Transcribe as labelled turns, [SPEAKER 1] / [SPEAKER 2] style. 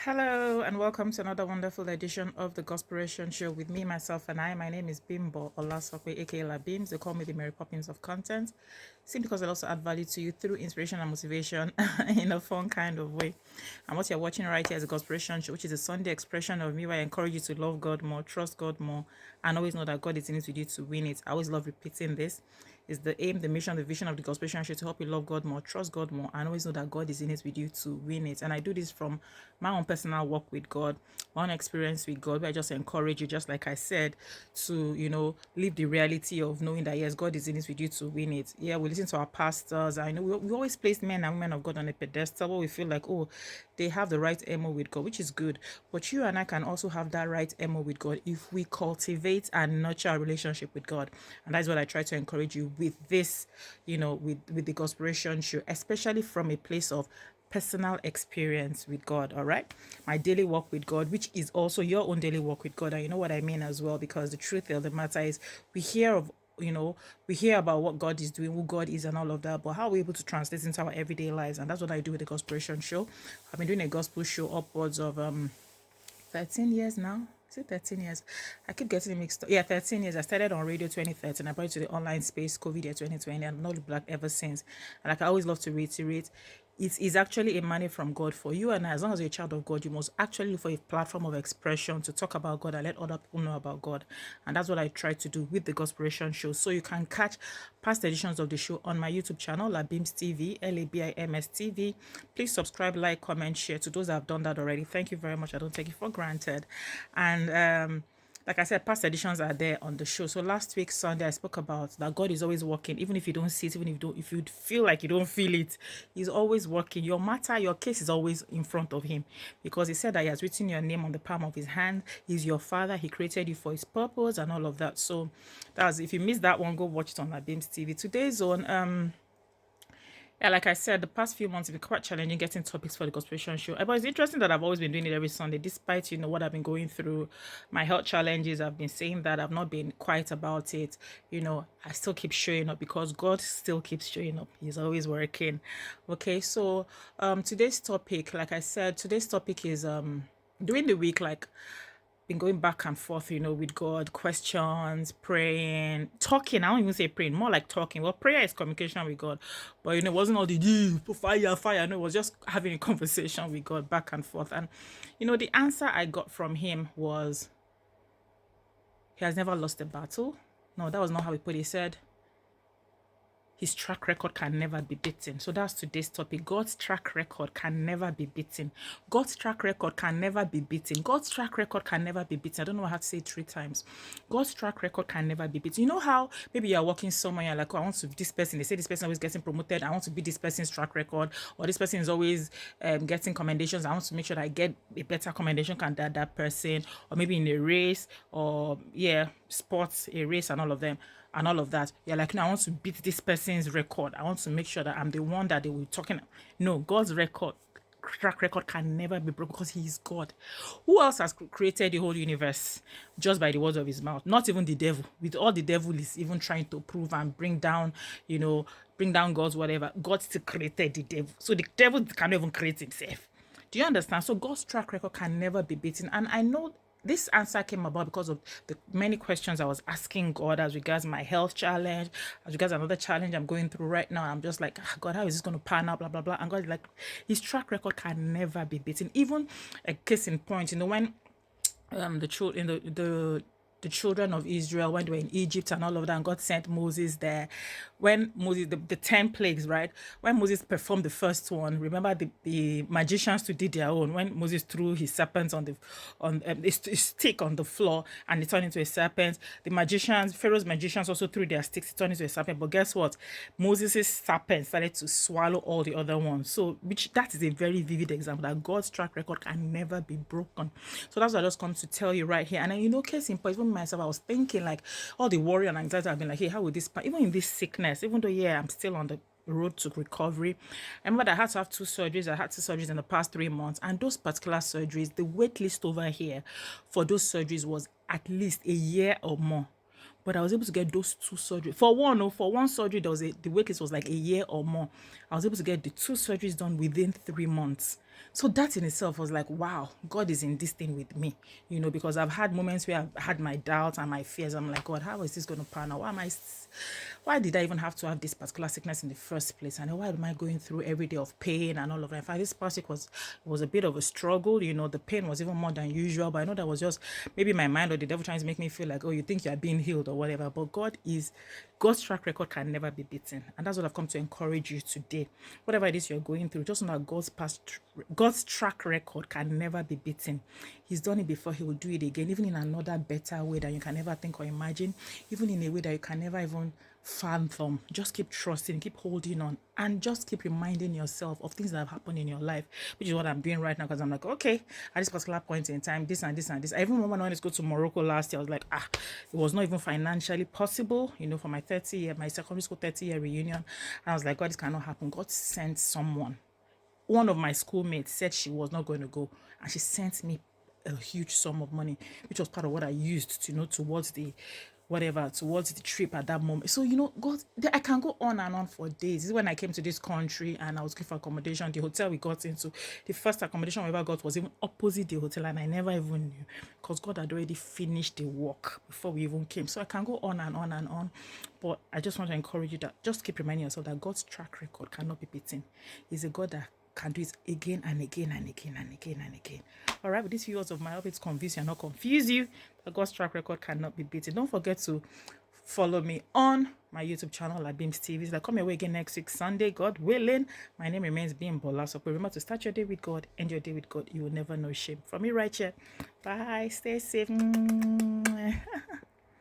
[SPEAKER 1] Hello and welcome to another wonderful edition of the Gospiration Show with me, myself, and I. My name is Bimbo Olasokwe, aka La Bims. They call me the Mary Poppins of content, simply because I also add value to you through inspiration and motivation in a fun kind of way. And what you're watching right here is a Gospiration Show, which is a Sunday expression of me where I encourage you to love God more, trust God more, and always know that God is in it with you to win it. I always love repeating this. Is the aim, the mission, the vision of the Gospel Show to help you love God more, trust God more, and always know that God is in it with you to win it. And I do this from my own personal work with God, my own experience with God, where I just encourage you, just like I said, to, live the reality of knowing that, yes, God is in it with you to win it. Yeah, we listen to our pastors. I know we always place men and women of God on a pedestal where we feel like, oh, they have the right MO with God, which is good. But you and I can also have that right MO with God if we cultivate and nurture our relationship with God. And that's what I try to encourage you with this, with the Gospiration Show, especially from a place of personal experience with God, all right? My daily walk with God, which is also your own daily walk with God. And you know what I mean as well, because the truth of the matter is we hear of we hear about what God is doing, who God is, and all of that, but how are we able to translate into our everyday lives? And that's what I do with the Gospiration Show. I've been doing a gospel show upwards of 13 years now. Is it 13 years? I keep getting it mixed up. Yeah, 13 years. I started on radio 2013. I brought it to the online space, COVID year 2020, and I've not looked back ever since. And like I always love to reiterate, it is actually a mandate from God for you. And as long as you're a child of God, you must actually look for a platform of expression to talk about God and let other people know about God. And that's what I try to do with the Gospiration Show. So you can catch past editions of the show on my YouTube channel, Labims TV, Labims TV. Please subscribe, like, comment, share. To those that have done that already, thank you very much. I don't take it for granted. And like I said, past editions are there on the show. So last week Sunday, I spoke about that God is always working, even if you don't see it, even if you feel like you don't feel it, He's always working. Your matter, your case is always in front of Him, because He said that He has written your name on the palm of His hand. He's your Father. He created you for His purpose and all of that. So that's, if you missed that one, go watch it on Labims TV. Today's on yeah, like I said, the past few months have been quite challenging getting topics for the Conspiration Show. But it's interesting that I've always been doing it every Sunday, despite, what I've been going through, my health challenges. I've been saying that I've not been quiet about it. I still keep showing up because God still keeps showing up. He's always working. Okay, so today's topic, like I said, today's topic is during the week, like, been going back and forth, with God, questions, praying, talking. I don't even say praying, more like talking. Well, prayer is communication with God, but it wasn't all the fire, fire. No, it was just having a conversation with God back and forth. And the answer I got from Him was, He has never lost a battle. No, that was not how He put it. He said, His track record can never be beaten. So that's today's topic. God's track record can never be beaten. God's track record can never be beaten. God's track record can never be beaten. I don't know how to say it 3 times. God's track record can never be beaten. You know how maybe you're working somewhere, you're like, oh, I want to be this person. They say this person always getting promoted. I want to be this person's track record. Or this person is always getting commendations. I want to make sure that I get a better commendation than that person. Or maybe in a race, or sports, a race, and all of them. And all of that, you're like, no, I want to beat this person's record. I want to make sure that I'm the one that they will be talking. No, God's track record can never be broken, because He is God. Who else has created the whole universe just by the words of His mouth? Not even the devil. With all the devil is even trying to prove and bring down God's whatever. God still created the devil. So the devil cannot even create himself. Do you understand? So God's track record can never be beaten. And I know this answer came about because of the many questions I was asking God as regards my health challenge, as regards another challenge I'm going through right now. I'm just like, God, how is this going to pan out? Blah, blah, blah. And God is like, His track record can never be beaten. Even a case in point, when the children of Israel, when they were in Egypt and all of that, and God sent Moses there. When Moses, the 10 plagues, right? When Moses performed the first one, remember the magicians too did their own. When Moses threw his serpents on his stick on the floor and it turned into a serpent, the magicians, Pharaoh's magicians also threw their sticks, it turned into a serpent. But guess what? Moses' serpent started to swallow all the other ones. So, that is a very vivid example that God's track record can never be broken. So that's what I just come to tell you right here. And then, case in point, even myself, I was thinking, like, all the worry and anxiety, I've been like, hey, how will this, even in this sickness, even though, I'm still on the road to recovery. I remember that I had to have 2 surgeries. I had 2 surgeries in the past 3 months. And those particular surgeries, the wait list over here for those surgeries was at least a year or more. But I was able to get those 2 surgeries. For one surgery, the wait list was like a year or more. I was able to get the 2 surgeries done within 3 months. So that in itself was like, wow, God is in this thing with me, because I've had moments where I've had my doubts and my fears. I'm like, God, how is this going to pan out? Why did I even have to have this particular sickness in the first place? And why am I going through every day of pain and all of that? In fact, this past week was a bit of a struggle. The pain was even more than usual, but I know that was just maybe my mind or the devil trying to make me feel like, oh, you think you're being healed or whatever. But God's track record can never be beaten. And that's what I've come to encourage you today. Whatever it is you're going through, just know that God's track record can never be beaten. He's done it before, he will do it again, even in another better way that you can never think or imagine, even in a way that you can never even fathom. Just keep trusting, keep holding on, and just keep reminding yourself of things that have happened in your life, which is what I'm doing right now, because I'm like, okay, at this particular point in time, this and this and this. I even remember when I went to go to Morocco last year, I was like, it was not even financially possible, for my my secondary school 30-year reunion. And I was like, God, this cannot happen. God sent someone. One of my schoolmates said she was not going to go, and she sent me a huge sum of money, which was part of what I used to, towards the trip at that moment. So, God, I can go on and on for days. This is when I came to this country and I was looking for accommodation. The hotel we got into, the first accommodation we ever got was even opposite the hotel, and I never even knew, because God had already finished the work before we even came. So I can go on and on and on. But I just want to encourage you that just keep reminding yourself that God's track record cannot be beaten. He's a God that can do it again and again and again and again and again. All right, with these few words of my hope it's convince you and not confuse you that God's track record cannot be beaten. Don't forget to follow me on my YouTube channel at Beams TV. So come your way again next week, Sunday, God willing. My name remains Bimbo Olasope. Remember to start your day with God, end your day with God. You will never know shame. From me right here. Bye. Stay safe.